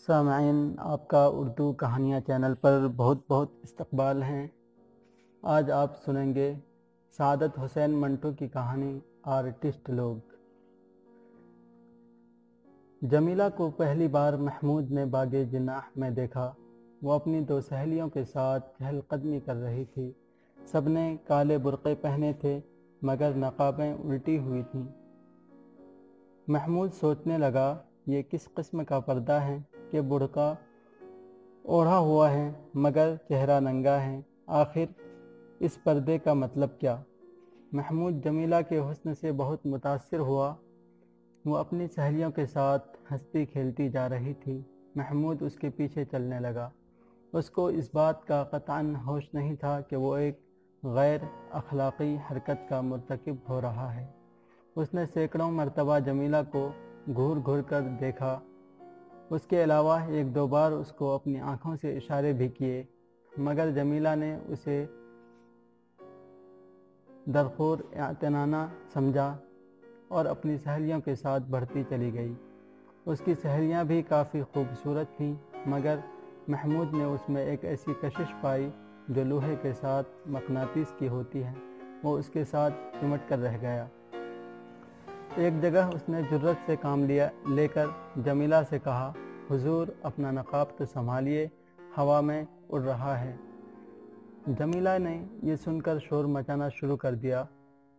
سامعین، آپ کا اردو کہانیاں چینل پر بہت بہت استقبال ہیں۔ آج آپ سنیں گے سعادت حسین منٹو کی کہانی آرٹسٹ لوگ۔ جمیلہ کو پہلی بار محمود نے باغ جناح میں دیکھا۔ وہ اپنی دو سہیلیوں کے ساتھ چہل قدمی کر رہی تھی۔ سب نے کالے برقعے پہنے تھے مگر نقابیں الٹی ہوئی تھیں۔ محمود سوچنے لگا، یہ کس قسم کا پردہ ہے کہ برقع اوڑھا ہوا ہے مگر چہرہ ننگا ہے؟ آخر اس پردے کا مطلب کیا؟ محمود جمیلہ کے حسن سے بہت متاثر ہوا۔ وہ اپنی سہیلیوں کے ساتھ ہنستی کھیلتی جا رہی تھی۔ محمود اس کے پیچھے چلنے لگا۔ اس کو اس بات کا قطعاً ہوش نہیں تھا کہ وہ ایک غیر اخلاقی حرکت کا مرتکب ہو رہا ہے۔ اس نے سینکڑوں مرتبہ جمیلہ کو گھور گھور کر دیکھا۔ اس کے علاوہ ایک دو بار اس کو اپنی آنکھوں سے اشارے بھی کیے مگر جمیلہ نے اسے درخور اعتنانہ سمجھا اور اپنی سہیلیوں کے ساتھ بڑھتی چلی گئی۔ اس کی سہیلیاں بھی کافی خوبصورت تھیں مگر محمود نے اس میں ایک ایسی کشش پائی جو لوہے کے ساتھ مقناطیس کی ہوتی ہے۔ وہ اس کے ساتھ چمٹ کر رہ گیا۔ ایک جگہ اس نے جرأت سے کام لے کر جمیلہ سے کہا، حضور اپنا نقاب تو سنبھالیے، ہوا میں اڑ رہا ہے۔ جمیلہ نے یہ سن کر شور مچانا شروع کر دیا۔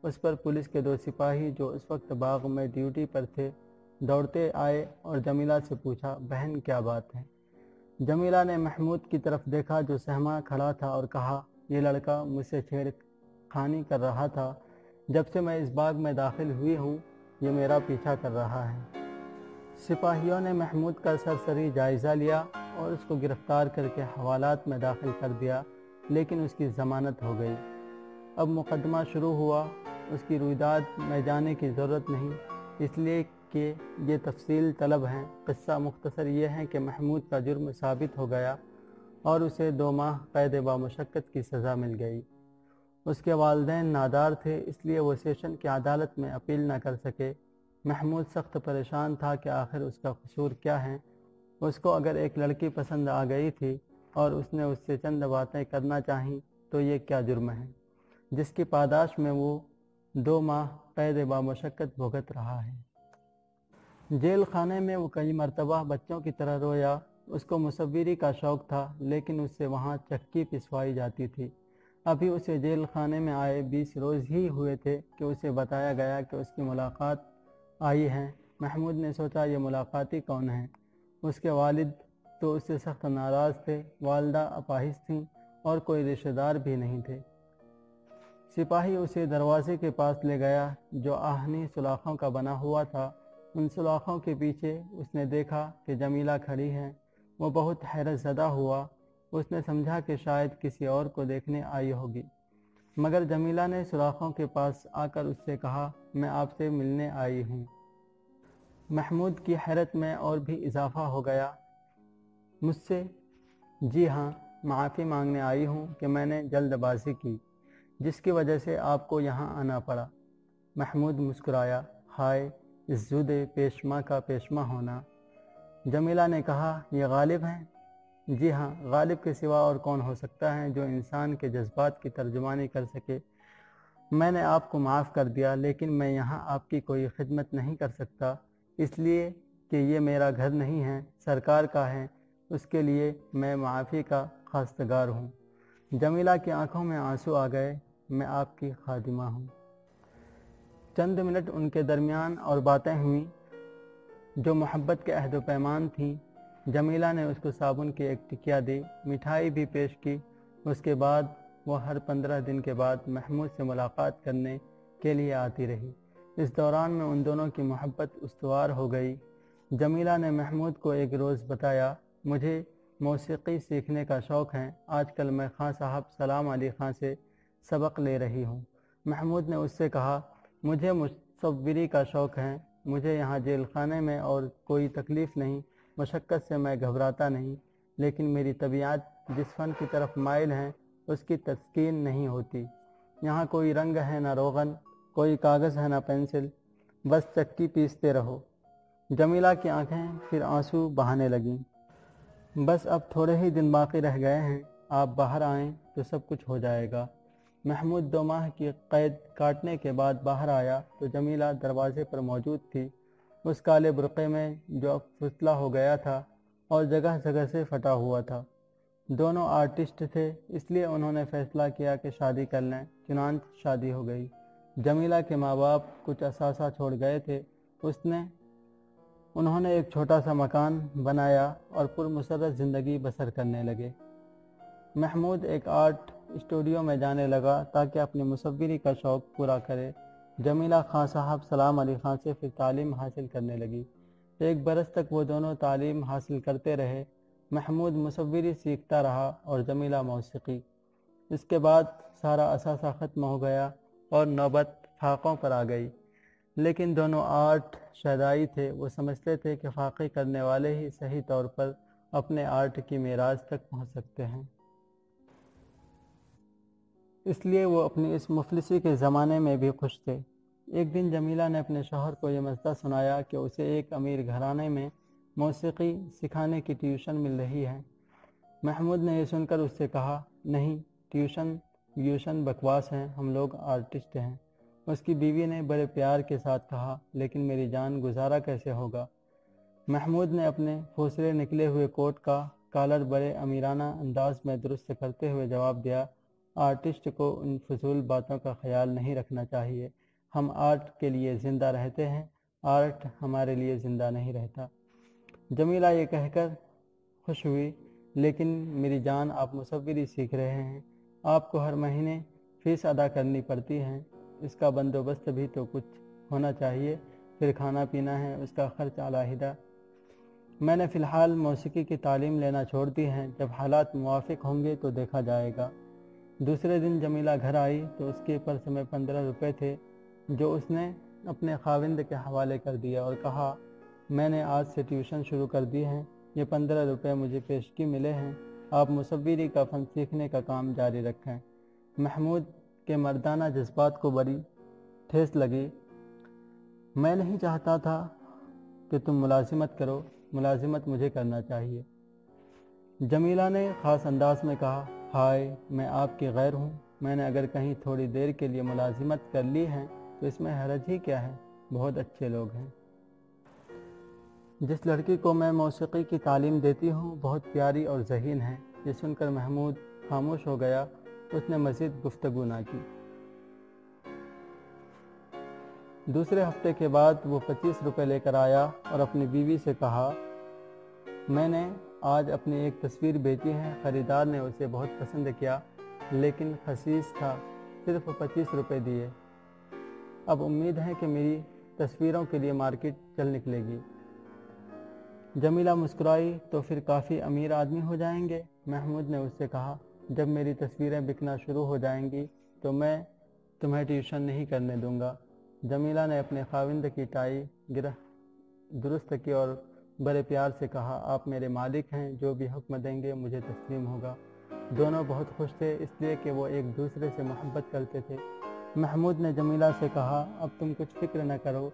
اس پر پولیس کے دو سپاہی جو اس وقت باغ میں ڈیوٹی پر تھے دوڑتے آئے اور جمیلہ سے پوچھا، بہن کیا بات ہے؟ جمیلہ نے محمود کی طرف دیکھا جو سہما کھڑا تھا اور کہا، یہ لڑکا مجھ سے چھیڑ خانی کر رہا تھا۔ جب سے میں اس باغ میں داخل ہوئی ہوں یہ میرا پیچھا کر رہا ہے۔ سپاہیوں نے محمود کا سرسری جائزہ لیا اور اس کو گرفتار کر کے حوالات میں داخل کر دیا لیکن اس کی ضمانت ہو گئی۔ اب مقدمہ شروع ہوا۔ اس کی رویداد میں جانے کی ضرورت نہیں اس لیے کہ یہ تفصیل طلب ہے۔ قصہ مختصر یہ ہے کہ محمود کا جرم ثابت ہو گیا اور اسے 2 ماہ قید بامشقت کی سزا مل گئی۔ اس کے والدین نادار تھے اس لیے وہ سیشن کی عدالت میں اپیل نہ کر سکے۔ محمود سخت پریشان تھا کہ آخر اس کا قصور کیا ہے۔ اس کو اگر ایک لڑکی پسند آ گئی تھی اور اس نے اس سے چند باتیں کرنا چاہیں تو یہ کیا جرم ہے جس کی پاداش میں وہ 2 ماہ قید بامشقت بھگت رہا ہے۔ جیل خانے میں وہ کئی مرتبہ بچوں کی طرح رویا۔ اس کو مصوری کا شوق تھا لیکن اس سے وہاں چکی پسوائی جاتی تھی۔ ابھی اسے جیل خانے میں آئے 20 روز ہی ہوئے تھے کہ اسے بتایا گیا کہ اس کی ملاقات آئی ہے۔ محمود نے سوچا یہ ملاقاتی کون ہے؟ اس کے والد تو اس سے سخت ناراض تھے، والدہ اپاہج تھیں اور کوئی رشتہ دار بھی نہیں تھے۔ سپاہی اسے دروازے کے پاس لے گیا جو آہنی سلاخوں کا بنا ہوا تھا۔ ان سلاخوں کے پیچھے اس نے دیکھا کہ جمیلہ کھڑی ہے۔ وہ بہت حیرت زدہ ہوا۔ اس نے سمجھا کہ شاید کسی اور کو دیکھنے آئی ہوگی مگر جمیلہ نے سلاخوں کے پاس آ کر اس سے کہا، میں آپ سے ملنے آئی ہوں۔ محمود کی حیرت میں اور بھی اضافہ ہو گیا۔ مجھ سے؟ جی ہاں، معافی مانگنے آئی ہوں کہ میں نے جلد بازی کی جس کی وجہ سے آپ کو یہاں آنا پڑا۔ محمود مسکرایا، ہائے اس زود پیشما کا پیشما ہونا۔ جمیلہ نے کہا، یہ غالب ہیں؟ جی ہاں، غالب کے سوا اور کون ہو سکتا ہے جو انسان کے جذبات کی ترجمانی کر سکے۔ میں نے آپ کو معاف کر دیا لیکن میں یہاں آپ کی کوئی خدمت نہیں کر سکتا اس لیے کہ یہ میرا گھر نہیں ہے، سرکار کا ہے، اس کے لیے میں معافی کا خواستگار ہوں۔ جمیلہ کی آنکھوں میں آنسو آ گئے، میں آپ کی خادمہ ہوں۔ چند منٹ ان کے درمیان اور باتیں ہوئیں جو محبت کے عہد و پیمان تھیں۔ جمیلہ نے اس کو صابن کی ایک ٹکیا دی، مٹھائی بھی پیش کی۔ اس کے بعد وہ ہر 15 دن کے بعد محمود سے ملاقات کرنے کے لیے آتی رہی۔ اس دوران میں ان دونوں کی محبت استوار ہو گئی۔ جمیلہ نے محمود کو ایک روز بتایا، مجھے موسیقی سیکھنے کا شوق ہے، آج کل میں خاں صاحب سلام علی خاں سے سبق لے رہی ہوں۔ محمود نے اس سے کہا، مجھے مصوری کا شوق ہے، مجھے یہاں جیل خانے میں اور کوئی تکلیف نہیں، مشقت سے میں گھبراتا نہیں، لیکن میری طبیعت جس فن کی طرف مائل ہے اس کی تسکین نہیں ہوتی۔ یہاں کوئی رنگ ہے نہ روغن، کوئی کاغذ ہے نہ پینسل، بس چکی پیستے رہو۔ جمیلہ کی آنکھیں پھر آنسو بہانے لگیں۔ बस अब थोड़े ही दिन बाकी रह गए हैं, आप बाहर आएँ तो सब कुछ हो जाएगा। महमूद 2 माह की क़ैद काटने के बाद बाहर आया तो जमीला दरवाज़े पर मौजूद थी, उस काले बुर्क़े में जो फुसला हो गया था और जगह जगह से फटा हुआ था। दोनों आर्टिस्ट थे, इसलिए उन्होंने फ़ैसला किया कि शादी कर लें। चुनांचे शादी हो गई। जमीला के माँ बाप कुछ असासा छोड़ गए थे। उन्होंने एक छोटा सा मकान बनाया और पुरमसरत ज़िंदगी बसर करने लगे। महमूद एक आर्ट स्टूडियो में जाने लगा ताकि अपनी मुसव्विरी का शौक़ पूरा करे। जमीला खां साहब सलाम अली खां से फिर तालीम हासिल करने लगी। 1 बरस तक वो दोनों तालीम हासिल करते रहे। महमूद मुसव्विरी सीखता रहा और जमीला मौसीकी। इसके बाद सारा असासा ख़त्म हो गया और नौबत फ़ाक़ों पर आ गई। लेकिन दोनों आर्ट शदाई थे। वो समझते थे कि फ़ाक़े करने वाले ही सही तौर पर अपने आर्ट की मेराज तक पहुँच सकते हैं। इसलिए वो अपनी इस मुफलिसी के ज़माने में भी खुश थे। एक दिन जमीला ने अपने शौहर को ये मसला सुनाया कि उसे एक अमीर घराने में मौसीकी सिखाने की ट्यूशन मिल रही है। महमूद ने यह सुनकर उससे कहा, नहीं, ट्यूशन बकवास हैं, हम लोग आर्टिस्ट हैं। उसकी बीवी ने बड़े प्यार के साथ कहा, लेकिन मेरी जान, गुजारा कैसे होगा? महमूद ने अपने फुसले निकले हुए कोट का कॉलर बड़े अमीराना अंदाज में दुरुस्त करते हुए जवाब दिया, आर्टिस्ट को उन फजूल बातों का ख्याल नहीं रखना चाहिए। हम आर्ट के लिए ज़िंदा रहते हैं, आर्ट हमारे लिए ज़िंदा नहीं रहता। जमीला ये कहकर खुश हुई, लेकिन मेरी जान, आप मुसव्विरी सीख रहे हैं, आपको हर महीने फ़ीस अदा करनी पड़ती है, इसका बंदोबस्त भी तो कुछ होना चाहिए, फिर खाना पीना है, उसका खर्च अलहदा। मैंने फ़िलहाल मौसीकी की तालीम लेना छोड़ दी है, जब हालात मुवाफ़िक होंगे तो देखा जाएगा। दूसरे दिन जमीला घर आई तो उसके पर्स में 15 रुपये थे, जो उसने अपने खाविंद के हवाले कर दिया और कहा, मैंने आज से ट्यूशन शुरू कर दी है, ये 15 रुपये मुझे पेशगी मिले हैं, आप मुसव्विरी का फ़न सीखने का काम जारी रखें। महमूद के मर्दाना जज्बात को बड़ी ठेस लगी। मैं नहीं चाहता था कि तुम मुलाजिमत करो, मुलाजिमत मुझे करना चाहिए। जमीला ने ख़ास अंदाज में कहा, हाय, मैं आपकी गैर हूँ, मैंने अगर कहीं थोड़ी देर के लिए मुलाजिमत कर ली है तो इसमें हरज ही क्या है, बहुत अच्छे लोग हैं। जिस लड़की को मैं मौसीकी की तालीम देती हूँ बहुत प्यारी और ज़हीन है। ये सुनकर महमूद खामोश हो गया, उसने मज़ीद गुफ्तगू ना की। दूसरे हफ्ते के बाद वो 25 रुपये लेकर आया और अपनी बीवी से कहा, मैंने आज अपनी एक तस्वीर बेची है, ख़रीदार ने उसे बहुत पसंद किया, लेकिन खसीस था, सिर्फ 25 रुपये दिए। अब उम्मीद है कि मेरी तस्वीरों के लिए मार्केट चल निकलेगी। जमीला मुस्कुराई, तो फिर काफ़ी अमीर आदमी हो जाएंगे। महमूद ने उससे कहा, जब मेरी तस्वीरें बिकना शुरू हो जाएंगी तो मैं तुम्हें ट्यूशन नहीं करने दूंगा। जमीला ने अपने खाविंद की टाई दुरुस्त की और बड़े प्यार से कहा, आप मेरे मालिक हैं, जो भी हुक्म देंगे मुझे तस्लीम होगा। दोनों बहुत खुश थे, इसलिए कि वो एक दूसरे से मोहब्बत करते थे। महमूद ने जमीला से कहा, अब तुम कुछ फिक्र न करो,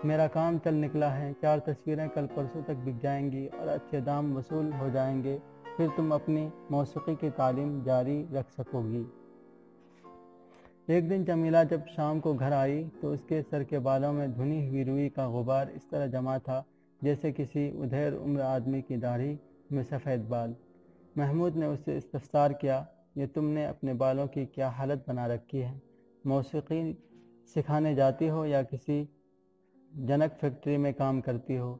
मेरा काम चल निकला है, 4 तस्वीरें कल परसों तक बिक जाएंगी और अच्छे दाम वसूल हो जाएंगे, फिर तुम अपनी मौसीकी की तालीम जारी रख सकोगी। एक दिन जमीला जब शाम को घर आई तो उसके सर के बालों में धुनी हुई रुई का गुबार इस तरह जमा था जैसे किसी उधेड़ उम्र आदमी की दाढ़ी में सफ़ेद बाल। महमूद ने उससे इस्तफसार किया, ये तुमने अपने बालों की क्या हालत बना रखी है? मौसीकी सिखाने जाती हो या किसी जनक फैक्ट्री में काम करती हो?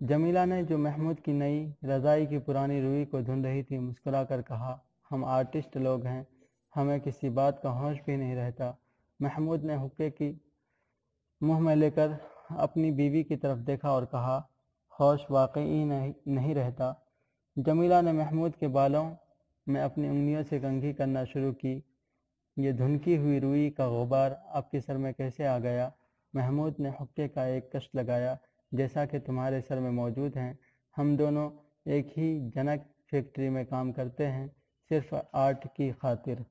जमीला ने, जो महमूद की नई रज़ाई की पुरानी रुई को धुन रही थी, मुस्कुरा कर कहा, हम आर्टिस्ट लोग हैं, हमें किसी बात का होश भी नहीं रहता। महमूद ने हुक्के की मुंह में लेकर अपनी बीवी की तरफ देखा और कहा, होश वाकई नहीं रहता। जमीला ने महमूद के बालों में अपनी उंगलियों से कंघी करना शुरू की। ये धुनकी हुई रुई का गुबार आपके सर में कैसे आ गया? महमूद ने हुक्के का एक कश लगाया, जैसा कि तुम्हारे सर में मौजूद हैं, हम दोनों एक ही जनक फैक्ट्री में काम करते हैं, सिर्फ आर्ट की खातिर।